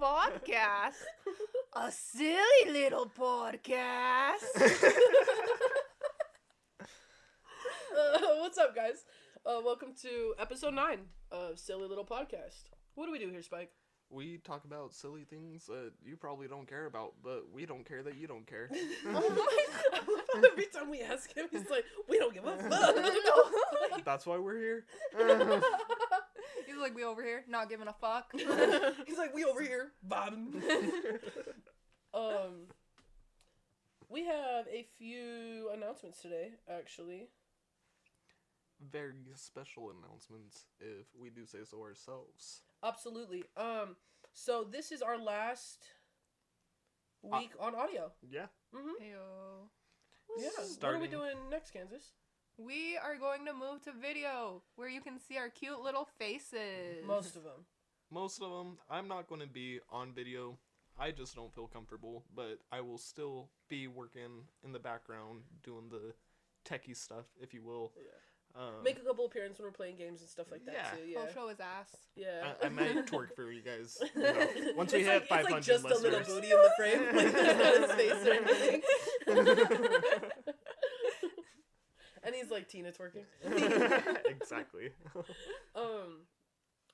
podcast. A silly little podcast. What's up, guys? Welcome to episode 9 of Silly Little Podcast. What do we do here, Spike? We talk about silly things that you probably don't care about, but we don't care that you don't care. Every time we ask him, he's like, we don't give a fuck. That's why we're here. He's like, we over here, not giving a fuck. He's like, we over here, vibing. We have a few announcements today, actually. Very special announcements, if we do say so ourselves. Absolutely. So this is our last week on audio. Yeah. Mm-hmm. Heyo. Yeah. What are we doing next, Kansas? We are going to move to video, where you can see our cute little faces. Most of them. Most of them. I'm not going to be on video. I just don't feel comfortable, but I will still be working in the background, doing the techie stuff, if you will. Yeah. Make a couple appearances when we're playing games and stuff like that, Yeah. too. Yeah. I'll show his ass. Yeah. I might twerk for you guys. You know, once we It's hit 500 it's like just listeners. a little booty in the frame. Like, not his face or anything. And he's like Tina twerking. Exactly.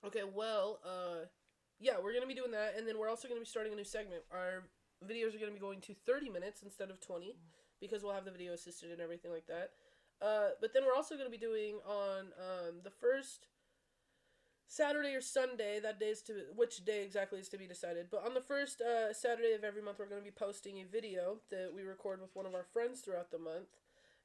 Okay, well, yeah, we're going to be doing that. And then we're also going to be starting a new segment. Our videos are going to be going to 30 minutes instead of 20. Because we'll have the video assisted and everything like that. But then we're also going to be doing on the first Saturday or Sunday, which day exactly is to be decided, but on the first Saturday of every month we're going to be posting a video that we record with one of our friends throughout the month,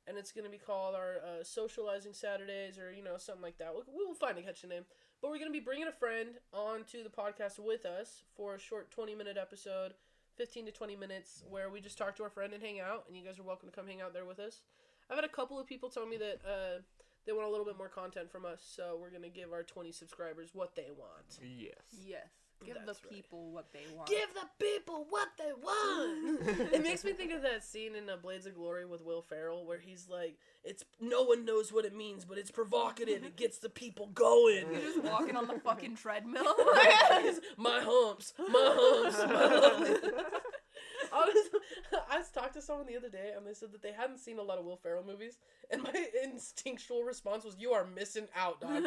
and it's going to be called our Socializing Saturdays, or, you know, something like that. We'll find a catchy name, but we're going to be bringing a friend onto the podcast with us for a short 20-minute episode, 15 to 20 minutes, where we just talk to our friend and hang out, and you guys are welcome to come hang out there with us. I've had a couple of people tell me that they want a little bit more content from us, so we're going to give our 20 subscribers what they want. Yes. Yes. Give That's the right. people what they want. Give the people what they want! It makes me think of that scene in Blades of Glory with Will Ferrell, where he's like, no one knows what it means, but it's provocative, it gets the people going. You're just walking on the fucking treadmill. My humps, my lovely... Honestly, I talked to someone the other day, and they said that they hadn't seen a lot of Will Ferrell movies, and my instinctual response was, you are missing out, dog.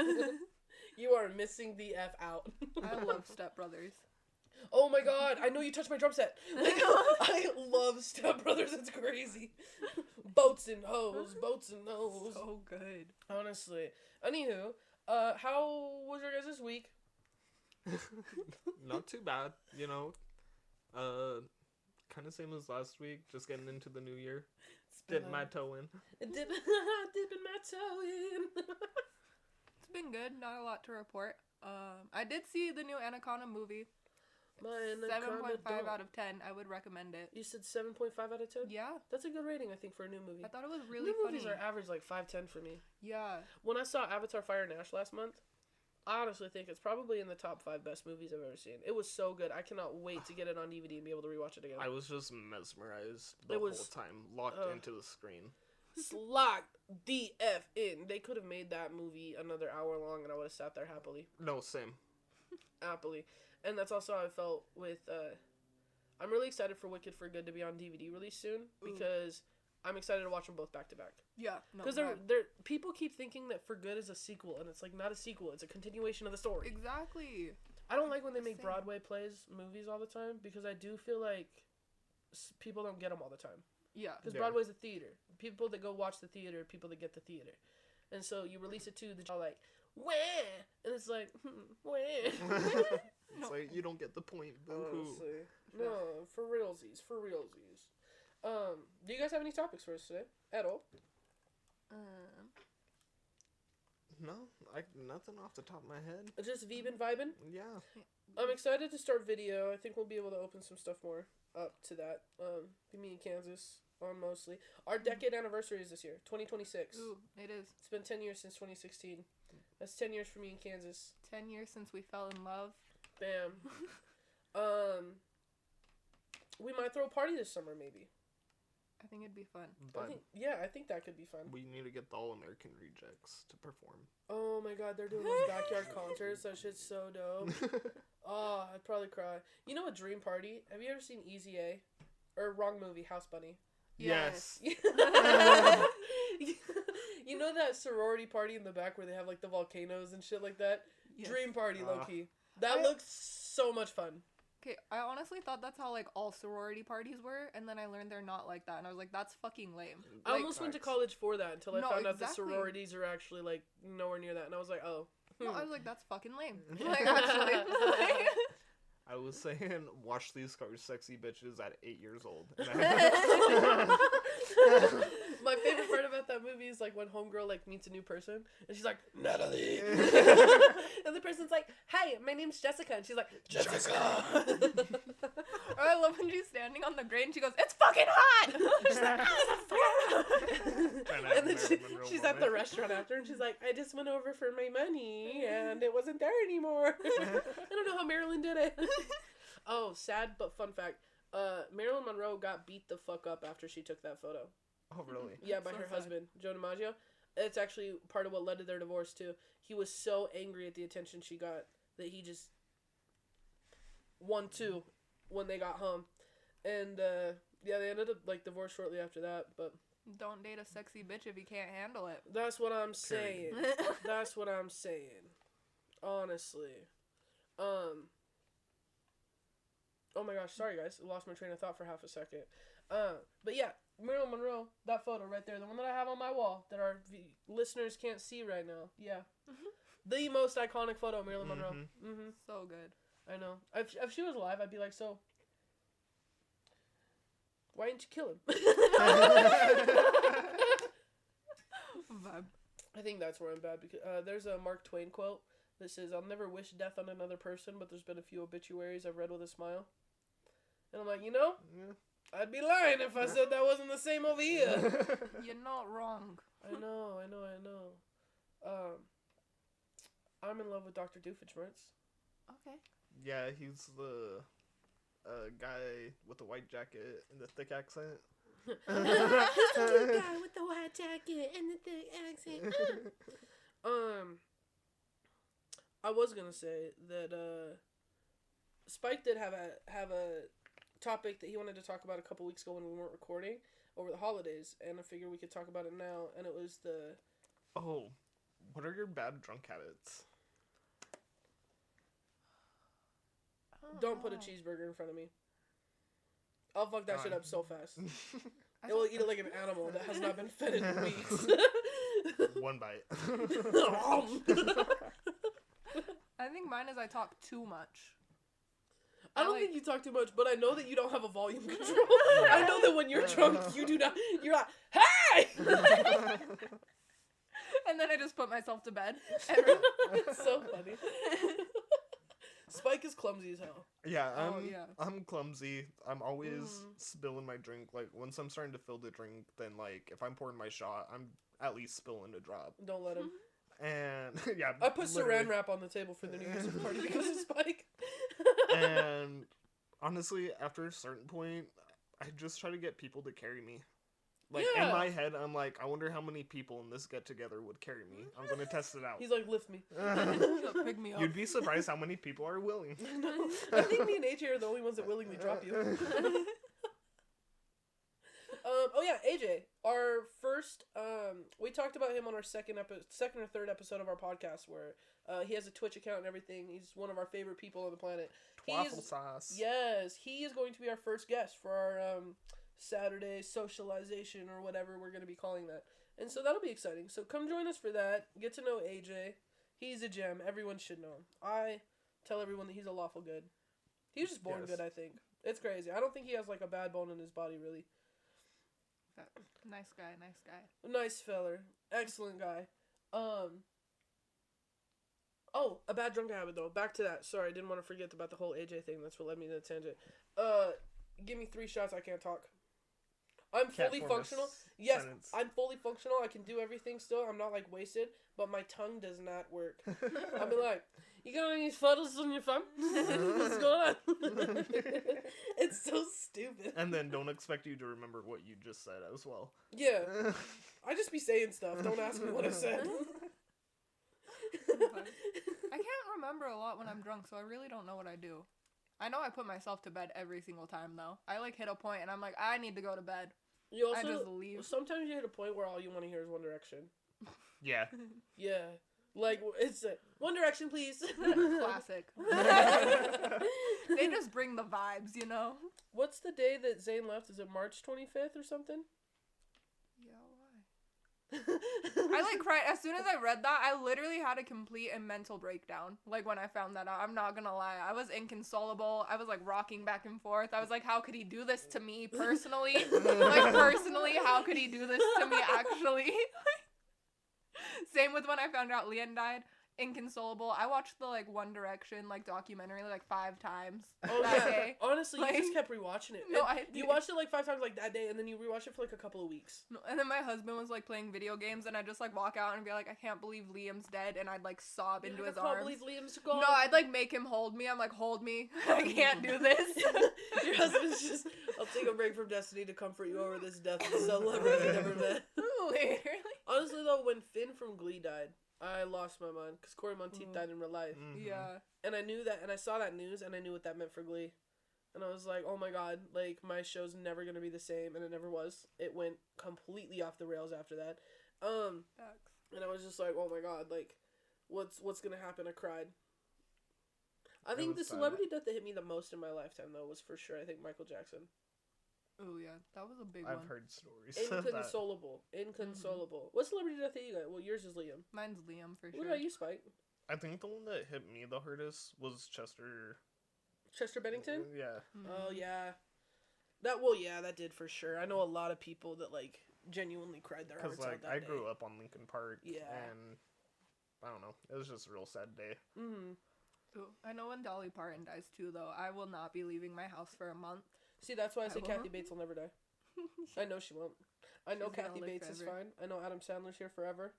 You are missing the F out. I love Step Brothers. Oh my god, I know you touched my drum set. Like, I love Step Brothers, it's crazy. Boats and hoes. So good. Honestly. Anywho, how was your guys' week? Not too bad, you know. Kind of same as last week, just getting into the new year. Dipping my toe in. Dipping my toe in. It's been good. Not a lot to report. I did see the new Anaconda movie. 7.5 out of 10. I would recommend it. You said 7.5 out of 10? Yeah. That's a good rating, I think, for a new movie. I thought it was really new funny. movies are average like 5-10 for me. Yeah. When I saw Avatar Fire and Ash last month, I honestly think it's probably in the top 5 best movies I've ever seen. It was so good. I cannot wait to get it on DVD and be able to rewatch it again. I was just mesmerized the whole time, locked into the screen. Locked the F in. They could have made that movie another hour long and I would have sat there happily. No, same. Happily. And that's also how I felt with, I'm really excited for Wicked for Good to be on DVD release soon, because I'm excited to watch them both back to back. Yeah. Because people keep thinking that For Good is a sequel, and it's like not a sequel. It's a continuation of the story. Exactly. I don't like when they make Broadway movies all the time, because I do feel like people don't get them all the time. Yeah. Because Broadway's a theater. People that go watch the theater, people that get the theater. And so you release it too, that y'all like, wah! And it's like, wah! It's like, you don't get the point. Boo-hoo. No, for realsies. Do you guys have any topics for us today? At all? No, nothing off the top of my head. Just vibing? Yeah. I'm excited to start video. I think we'll be able to open some stuff more up to that. Me and Kansas on mostly. Our decade anniversary is this year, 2026. Ooh, it is. It's been 10 years since 2016. That's 10 years for me and Kansas. 10 years since we fell in love. Bam. We might throw a party this summer, maybe. I think it'd be fun. But I think that could be fun. we need to get the All American Rejects to perform. Oh my god, they're doing those backyard concerts. That shit's so dope. Oh, I'd probably cry. You know a dream party? Have you ever seen Easy A? Or wrong movie, House Bunny? Yes. You know that sorority party in the back where they have like the volcanoes and shit like that? Yes. Dream party, low-key. That looks so much fun. Okay, I honestly thought that's how like all sorority parties were, and then I learned they're not like that, and I was like, that's fucking lame. I almost went to college for that until I found out the exactly. sororities are actually like nowhere near that, and I was like, oh. No, I was like, that's fucking lame. Like, actually. I was saying, watch these cars, sexy bitches at 8 years old. My favorite part about that movie is like when homegirl like meets a new person and she's like, Natalie. And the person's like, hey, my name's Jessica, and she's like, Jessica. Or I love when she's standing on the grate and she goes, it's fucking hot. She's like, and then she's at the restaurant after and she's like, I just went over for my money and it wasn't there anymore. I don't know how Marilyn did it. Oh, sad but fun fact. Marilyn Monroe got beat the fuck up after she took that photo. Oh, really? Yeah, by her husband, Joe DiMaggio. It's actually part of what led to their divorce, too. He was so angry at the attention she got that he just won two when they got home. And, yeah, they ended up, like, divorced shortly after that, but... Don't date a sexy bitch if you can't handle it. That's what I'm saying. That's what I'm saying. Honestly. Oh my gosh, sorry guys. I lost my train of thought for half a second. But yeah, Marilyn Monroe, that photo right there, the one that I have on my wall that our listeners can't see right now. Yeah. The most iconic photo of Marilyn Monroe. Mm-hmm. So good. I know. If she was alive, I'd be like, so, why didn't you kill him? Vibe. I think that's where I'm bad, because there's a Mark Twain quote that says, I'll never wish death on another person, but there's been a few obituaries I've read with a smile. And I'm like, you know, I'd be lying if I said that wasn't the same over here. You're not wrong. I know. I'm in love with Dr. Doofenshmirtz. Okay. Yeah, he's the guy with the white jacket and the thick accent. He's the guy with the white jacket and the thick accent. I was gonna say that Spike did have a topic that he wanted to talk about a couple weeks ago when we weren't recording over the holidays, and I figured we could talk about it now. And it was the what are your bad drunk habits? Don't put a cheeseburger in front of me. I'll fuck that shit up so fast. It will eat it like an animal that has not been fed in weeks. One bite. I think mine is I talk too much. I don't think you talk too much, but I know that you don't have a volume control. I know that when you're drunk, you're not, hey! And then I just put myself to bed. It's so funny. Spike is clumsy as hell. Yeah, I'm clumsy. I'm always spilling my drink. Like, once I'm starting to fill the drink, then, like, if I'm pouring my shot, I'm at least spilling a drop. Don't let him. And, yeah. I put saran wrap on the table for the New Year's party because of Spike. And, honestly, after a certain point, I just try to get people to carry me. Like, in my head, I'm like, I wonder how many people in this get-together would carry me. I'm going to test it out. He's like, lift me. Pick me up. You'd be surprised how many people are willing. No, I think me and AJ are the only ones that willingly drop you. Oh yeah, AJ, our first, we talked about him on our second or third episode of our podcast where he has a Twitch account and everything. He's one of our favorite people on the planet. Waffle sauce. Yes, he is going to be our first guest for our Saturday socialization or whatever we're going to be calling that. And so that'll be exciting. So come join us for that. Get to know AJ. He's a gem. Everyone should know him. I tell everyone that he's a lawful good. He was just born good, I think. It's crazy. I don't think he has like a bad bone in his body, really. Nice guy. Nice feller. Excellent guy. Oh, a bad drunk habit though. Back to that. Sorry, I didn't want to forget about the whole AJ thing. That's what led me to the tangent. Give me 3 shots. I can't talk. I'm fully functional. Yes, sentence. I'm fully functional. I can do everything still. I'm not like wasted, but my tongue does not work. I'll be like, You got any photos on your phone? What's going on? It's so stupid. And then don't expect you to remember what you just said as well. Yeah. I just be saying stuff. Don't ask me what I said. I can't remember a lot when I'm drunk, so I really don't know what I do. I know I put myself to bed every single time, though. I, like, hit a point, and I'm like, I need to go to bed. You also, I just leave. Sometimes you hit a point where all you want to hear is One Direction. Yeah. Yeah. Like, it's One Direction, please. Classic. They just bring the vibes, you know? What's the day that Zayn left? Is it March 25th or something? Yeah, why? I, like, cried. As soon as I read that, I literally had a complete and mental breakdown. Like, when I found that out. I'm not gonna lie. I was inconsolable. I was, like, rocking back and forth. I was like, how could he do this to me personally? Like, personally, how could he do this to me, actually? Same with when I found out Liam died. Inconsolable. I watched the, like, One Direction, like, documentary, like, 5 times that day. Honestly, like, you just kept rewatching it. No, you watched it, like, 5 times, like, that day, and then you rewatched it for, like, a couple of weeks. And then my husband was, like, playing video games, and I'd just, like, walk out and be like, I can't believe Liam's dead, and I'd, like, sob into his arms. I can't believe Liam's gone. No, I'd, like, make him hold me. I'm like, hold me. I can't do this. Your husband's just, I'll take a break from Destiny to comfort you over this death of a celebrity you never met. Literally. Honestly, though, when Finn from Glee died, I lost my mind, because Corey Monteith died in real life. Mm-hmm. Yeah. And I knew that, and I saw that news, and I knew what that meant for Glee. And I was like, oh my god, like, my show's never gonna be the same, and it never was. It went completely off the rails after that. And I was just like, oh my god, like, what's gonna happen? I cried. I think the celebrity death that hit me the most in my lifetime, though, was for sure, I think, Michael Jackson. Oh, yeah. That was a big one. I've heard stories. Inconsolable. Inconsolable. What celebrity death that you got? Well, yours is Liam. Mine's Liam, for sure. What about you, Spike? I think the one that hit me the hardest was Chester. Chester Bennington? Yeah. Oh, yeah. That did for sure. I know a lot of people that, like, genuinely cried their hearts out that I day. grew up on Lincoln Park. Yeah. And, I don't know. It was just a real sad day. Mm-hmm. Ooh, I know when Dolly Parton dies, too, though. I will not be leaving my house for a month. See, that's why I say Kathy Bates will never die. I know she won't. I know Kathy Bates is fine. I know Adam Sandler's here forever.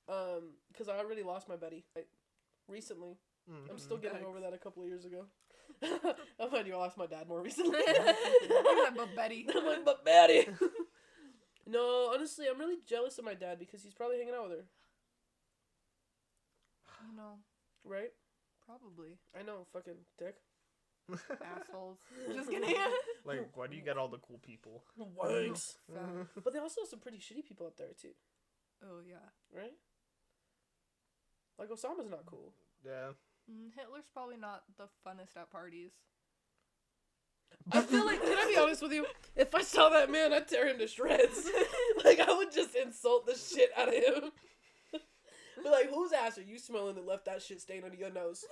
Because I already lost my buddy recently. Mm-hmm. I'm still getting over that a couple of years ago. I find you lost my dad more recently. But Betty. I'm like, but Betty. No, honestly, I'm really jealous of my dad because he's probably hanging out with her. I know. Right? Probably. I know, fucking dick. Assholes. Just kidding. Like, why do you get all the cool people? Wanks. But they also have some pretty shitty people up there, too. Oh, yeah. Right? Like, Osama's not cool. Yeah. Hitler's probably not the funnest at parties. I feel like, can I be honest with you? If I saw that man, I'd tear him to shreds. Like, I would just insult the shit out of him. Be like, whose ass are you smelling that left that shit stain under your nose?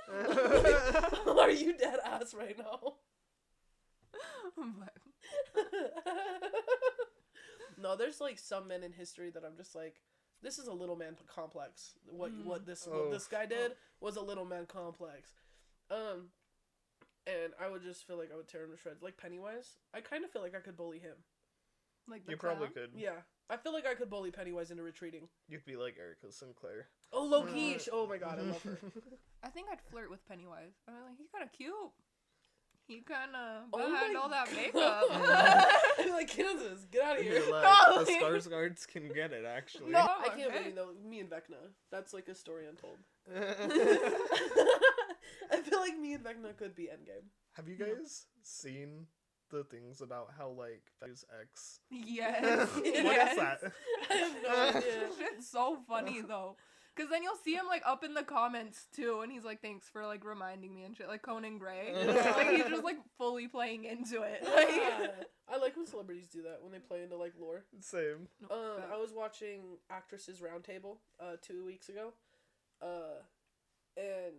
Are you dead ass right now? No, there's like some men in history that I'm just like, this is a little man complex. What this guy did was a little man complex. And I would just feel like I would tear him to shreds. Like Pennywise, I kind of feel like I could bully him. Like the You clown? probably could. Yeah, I feel like I could bully Pennywise into retreating. You'd be like Erica Sinclair. Oh, Loki! Oh my god, I love her. I think I'd flirt with Pennywise. I'm like, he's kind of cute. He kind of behind all that makeup. I'm like, Kansas, get out of here. Like, No, the Skarsgårds can get it, actually. No. I can't Okay. believe though. Me and Vecna. That's like a story untold. I feel like me and Vecna could be Endgame. Have you guys seen the things about how, like, his ex... Yes. What Yes. is that? I have no idea. It's so funny, though. Because then you'll see him, like, up in the comments, too, and he's like, thanks for, like, reminding me and shit. Like, Conan Gray. Like, he's just, like, fully playing into it. Like, I like when celebrities do that, when they play into, like, lore. Same. I was watching Actresses Roundtable 2 weeks ago. And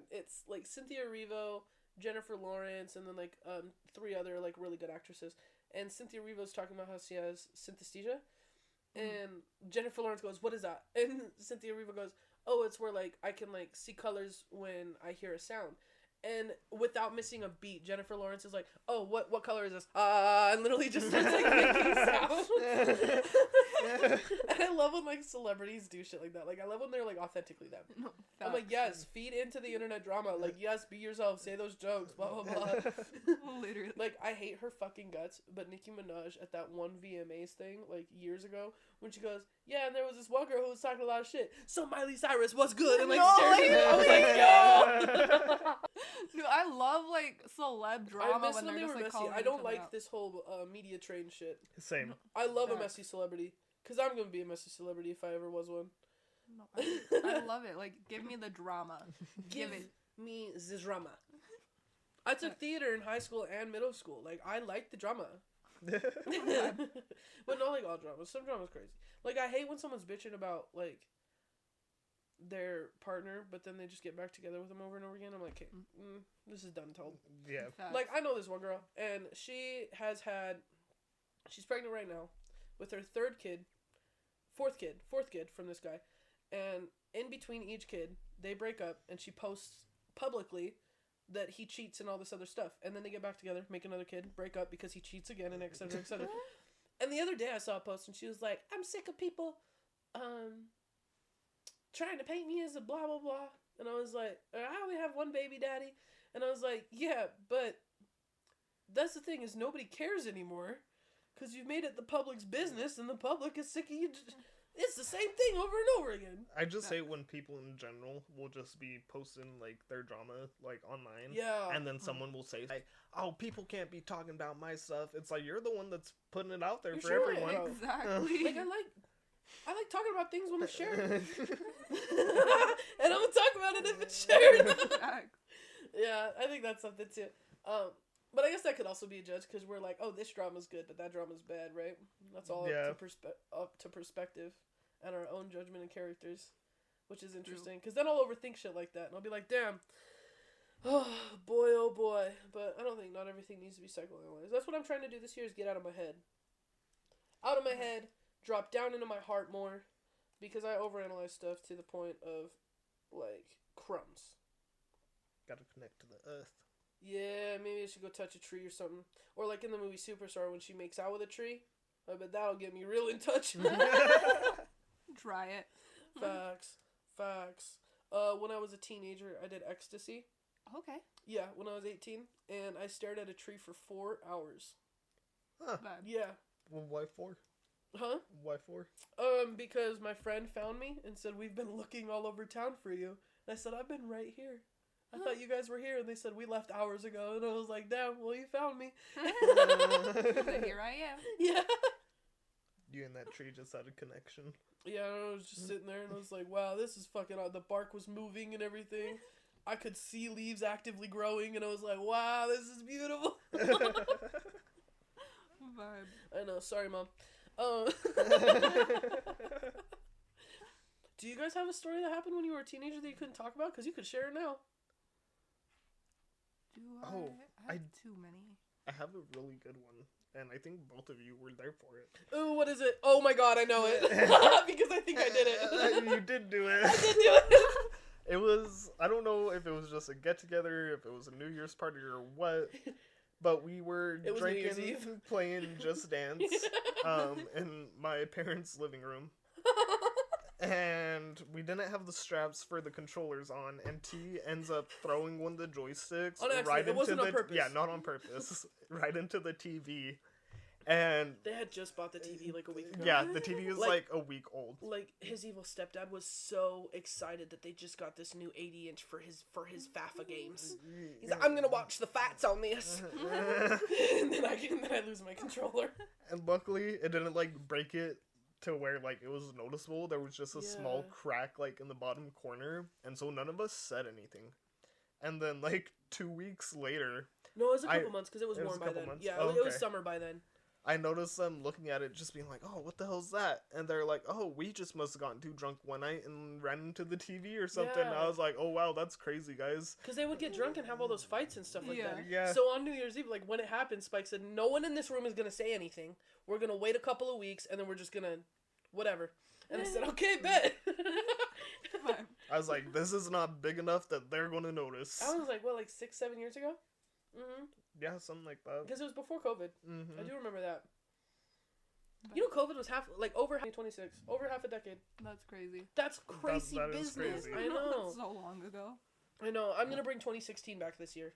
it's, like, Cynthia Erivo, Jennifer Lawrence, and then, like, 3 other, like, really good actresses. And Cynthia Erivo's talking about how she has synesthesia. And Jennifer Lawrence goes, what is that? And Cynthia Erivo goes, oh, it's where, like, I can, like, see colors when I hear a sound. And without missing a beat, Jennifer Lawrence is like, "Oh, what color is this?" And literally just starts like making sounds. And I love when like celebrities do shit like that. Like I love when they're like authentically them. No, I'm like, yes, feed into the internet drama. Like, yes, be yourself, say those jokes, blah blah blah. literally. Like I hate her fucking guts, but Nicki Minaj at that one VMAs thing like years ago when she goes, yeah, and there was this one girl who was talking a lot of shit. So Miley Cyrus, what's good? And like, No, staring at me. I was like, yo. Dude, I love like celeb drama I miss when when they're they just were like messy. calling I don't each other like out. this whole media train shit. Same. I love a Facts. messy celebrity. Because I'm going to be a messy celebrity if I ever was one. No, I love it. Like, give me the drama. Give it. me the drama. I took theater in high school and middle school. Like, I like the drama. But not like all drama. Some drama's crazy. Like, I hate when someone's bitching about, like, their partner, but then they just get back together with them over and over again. I'm like, okay, this is done told. Yeah. Facts. Like, I know this one girl, and she's pregnant right now with her fourth kid from this guy. And in between each kid, they break up, and she posts publicly that he cheats and all this other stuff. And then they get back together, make another kid, break up because he cheats again, and et cetera, et cetera. And the other day I saw a post, and she was like, I'm sick of people, trying to paint me as a blah, blah, blah. And I was like, I only have one baby daddy. And I was like, yeah, but that's the thing is nobody cares anymore because you've made it the public's business and the public is sick of you. It's the same thing over and over again. I just hate when people in general will just be posting like their drama like online. Yeah. And then someone will say like, "Oh, people can't be talking about my stuff." It's like you're the one that's putting it out there You're for sharing it, everyone. bro. Exactly. Like, I like talking about things when it's shared. And I'm going to talk about it if it's shared. Facts. Yeah, I think that's something too. But I guess that could also be a judge because we're like, oh, this drama's good, but that drama's bad, right? That's all up to perspective and our own judgment and characters, which is interesting. Because then I'll overthink shit like that, and I'll be like, damn, oh boy. But I don't think not everything needs to be psychoanalyzed. That's what I'm trying to do this year is get out of my head. Out of my head, drop down into my heart more, because I overanalyze stuff to the point of, like, crumbs. Gotta connect to the earth. Yeah, maybe I should go touch a tree or something. Or like in the movie Superstar when she makes out with a tree. I bet that'll get me real in touch. Try it. Facts. When I was a teenager, I did ecstasy. Okay. Yeah, when I was 18. And I stared at a tree for 4 hours. Huh. Bad. Yeah. Well, why for? Huh? Why for? Because my friend found me and said, we've been looking all over town for you. And I said, I've been right here. I thought you guys were here, and they said, we left hours ago, and I was like, damn, well, you found me. But here I am. Yeah. You and that tree just had a connection. Yeah, I was just sitting there, and I was like, wow, this is fucking odd. The bark was moving and everything. I could see leaves actively growing, and I was like, wow, this is beautiful. Vibe. I know, sorry, Mom. Do you guys have a story that happened when you were a teenager that you couldn't talk about? Because you could share it now. Do Oh, I have too many. I have a really good one, and I think both of you were there for it. Ooh, what is it? Oh my god, I know it. Because I think I did it. You did do it. I did do it. It was, I don't know if it was just a get-together, if it was a New Year's party or what, but we were It was New Year's drinking, Eve. playing Just Dance in my parents' living room. And we didn't have the straps for the controllers on, and T ends up throwing one of the joysticks On accident. right It into wasn't the on purpose. Yeah, not on purpose. Right into the TV. And They had just bought the TV like a week ago. yeah, the TV was Like- like a week old. Like, his evil stepdad was so excited that they just got this new 80-inch for his FAFA games. He's like, I'm gonna watch the fights on this. and then I lose my controller. And luckily, it didn't like break it to where like it was noticeable. There was just a small Yeah. crack like in the bottom corner, and so none of us said anything. And then like 2 weeks later, No, it was a couple months because it was it was warm a by couple then. months? Yeah, Oh, it was okay. summer by then. I noticed them looking at it, just being like, "Oh, what the hell's that?" And they're like, "Oh, we just must have gotten too drunk one night and ran into the TV or something." Yeah. I was like, "Oh wow, that's crazy, guys." Because they would get drunk and have all those fights and stuff like Yeah. that. Yeah. So on New Year's Eve, like when it happened, Spike said, no one in this room is going to say anything. We're going to wait a couple of weeks and then we're just going to whatever. And I said, okay, bet. Vibe. I was like, this is not big enough that they're going to notice. I was like, what, like 6-7 years ago? Mm-hmm. Yeah, something like that. Because it was before COVID. Mm-hmm. I do remember that. You know, COVID was over 26, over half a decade. That's crazy. That's crazy that is business. crazy. I know. That's so long ago. I know. I'm gonna bring 2016 back this year.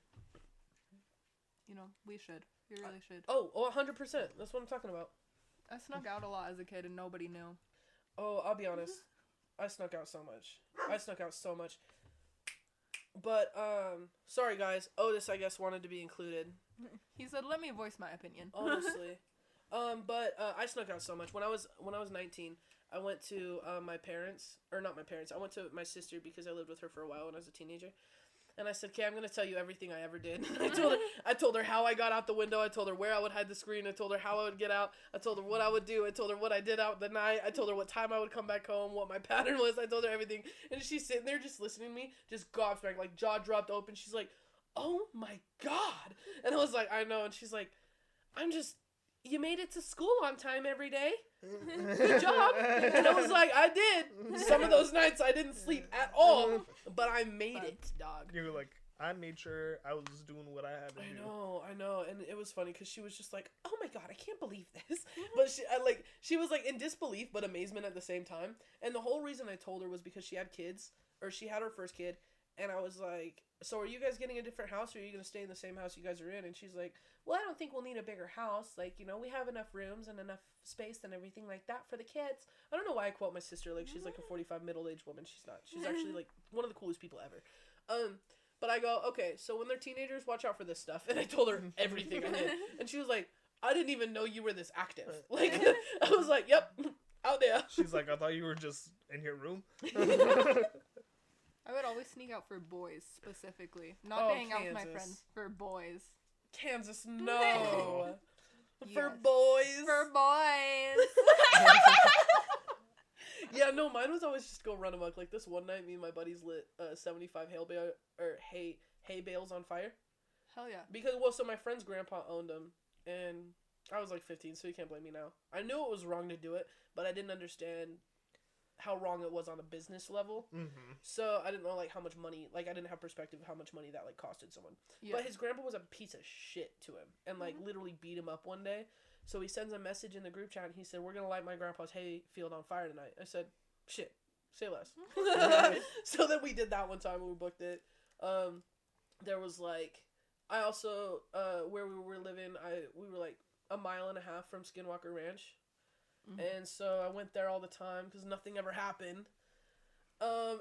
You know, we should. We really should. Oh, 100%. That's what I'm talking about. I snuck out a lot as a kid and nobody knew. Oh, I'll be honest. I snuck out so much. But, sorry guys. Otis, I guess, wanted to be included. He said, "Let me voice my opinion." Honestly. I snuck out so much. When I was 19, I went to my parents, or not my parents. I went to my sister because I lived with her for a while when I was a teenager. And I said, "Okay, I'm gonna tell you everything I ever did." I told her how I got out the window. I told her where I would hide the screen. I told her how I would get out. I told her what I would do. I told her what I did out the night. I told her what time I would come back home, what my pattern was. I told her everything. And she's sitting there just listening to me, just gobsmacked, like jaw dropped open. She's like, "Oh my God." And I was like, "I know." And she's like, "You made it to school on time every day. Good job." And I was like, "I did. Some of those nights I didn't sleep at all, but I made it, dog." You were like, I made sure I was doing what I had to do. I know. And it was funny because she was just like, "Oh my God, I can't believe this." But she was like in disbelief but amazement at the same time. And the whole reason I told her was because she had kids, or she had her first kid. And I was like, "So are you guys getting a different house, or are you going to stay in the same house you guys are in?" And she's like, "Well, I don't think we'll need a bigger house. Like, you know, we have enough rooms and enough space and everything like that for the kids." I don't know why I quote my sister like she's like a 45 middle-aged woman. She's not. She's actually like one of the coolest people ever. But I go, "Okay, so when they're teenagers, watch out for this stuff." And I told her everything I did. And she was like, "I didn't even know you were this active." Like, I was like, "Yep, out there." She's like, "I thought you were just in your room." I would always sneak out for boys, specifically. Not to hang out with my friends. For boys. Kansas, no. For Yes. boys. For boys! Yeah, no, mine was always just go run amok. Like, this one night, me and my buddies lit 75 hay bales on fire. Hell yeah. Because, so my friend's grandpa owned them, and I was like 15, so you can't blame me now. I knew it was wrong to do it, but I didn't understand how wrong it was on a business level. Mm-hmm. So I didn't know, like, how much money, like, I didn't have perspective of how much money that, like, costed someone. Yeah. But his grandpa was a piece of shit to him, and, like, literally beat him up one day. So he sends a message in the group chat, and he said, "We're gonna light my grandpa's hay field on fire tonight." I said, "Shit, say less." So then we did that one time when we booked it. There was, like, I also, where we were living, we were, like, a mile and a half from Skinwalker Ranch. Mm-hmm. And so I went there all the time because nothing ever happened. Yeah,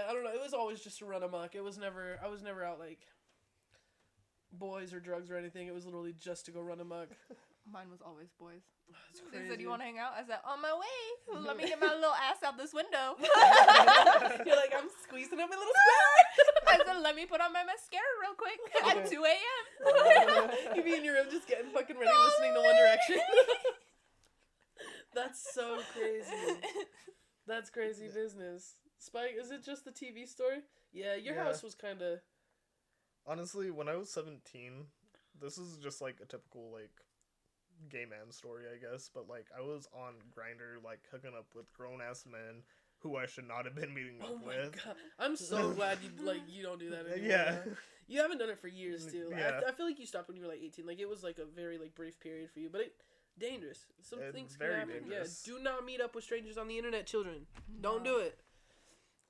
I don't know. It was always just to run amok. I was never out, like, boys or drugs or anything. It was literally just to go run amok. Mine was always boys. That's They crazy. said, "You want to hang out?" I said, "On my way. Let me get my little ass out this window." You're like, "I'm squeezing up my little sweater." I said, "Let me put on my mascara real quick at 2 a.m. You be in your room just getting fucking ready, listening to One Direction. That's so crazy. That's crazy business. Spike, is it just the TV story? Yeah, your house was kind of... Honestly, when I was 17, this is just, like, a typical, like, gay man story, I guess. But, like, I was on Grindr, like, hooking up with grown-ass men who I should not have been meeting up with. God. I'm so glad you don't do that anymore. Yeah. You haven't done it for years, too. Yeah. I feel like you stopped when you were, like, 18. Like, it was, like, a very, like, brief period for you. But dangerous. Some It's things can very happen. dangerous. Yeah, do not meet up with strangers on the internet, children. Don't do it.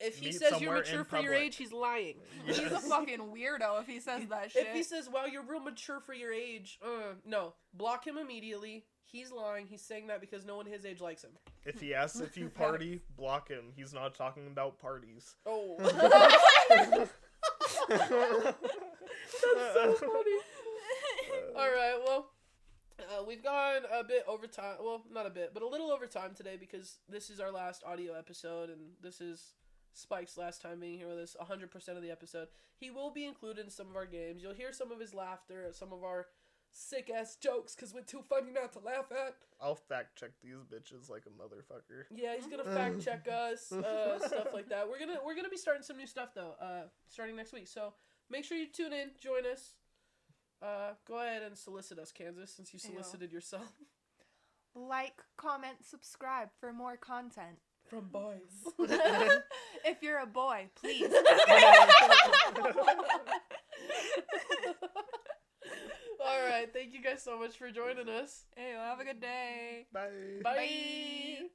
If he Meet says you're somewhere mature in for your public. age, he's lying. He's a fucking weirdo if he says that shit. If he says, "Wow, you're real mature for your age," no. Block him immediately. He's lying. He's saying that because no one his age likes him. If he asks if you party, block him. He's not talking about parties. Oh. That's so funny. Alright, well, we've gone a bit over time. Well, not a bit, but a little over time today because this is our last audio episode, and this is Spike's last time being here with us 100% of the episode. He will be included in some of our games. You'll hear some of his laughter at some of our sick-ass jokes because we're too funny not to laugh at. I'll fact check these bitches like a motherfucker. Yeah, he's gonna fact check us, stuff like that. We're gonna be starting some new stuff though, starting next week. So make sure you tune in, join us. Go ahead and solicit us, Kansas, since you solicited yourself. Like, comment, subscribe for more content. From boys. If you're a boy, please. All right. Thank you guys so much for joining us. Hey, well, have a good day. Bye. Bye.